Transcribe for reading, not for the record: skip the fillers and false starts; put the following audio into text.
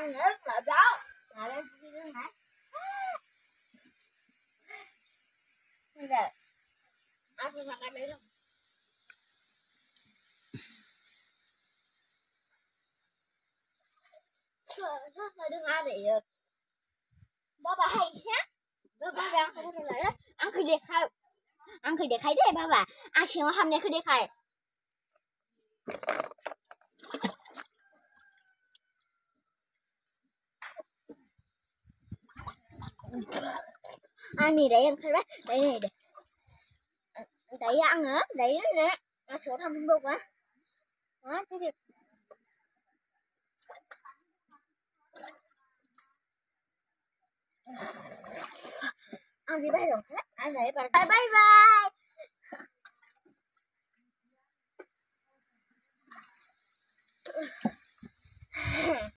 ăn nữa là đó. Nào đây đi nữa hả? Bây giờ ăn phải mặc cái đấy không? Thôi đừng ăn để bà hay sát. Bà đang không có lại đó. Ăn khi đẹp hay. Ăn khi đẹp hay đấy bà. Ăn xin hôm nay khi đẹp hay. Ăn này đấy ăn thấy đấy. Đấy này để. Đấy ăn nữa, đấy nè. Ăn số thăm bụng á. Đó, cái gì? Ăn gì bay rồi hết. Ăn đấy bà. Bye bye. Bye.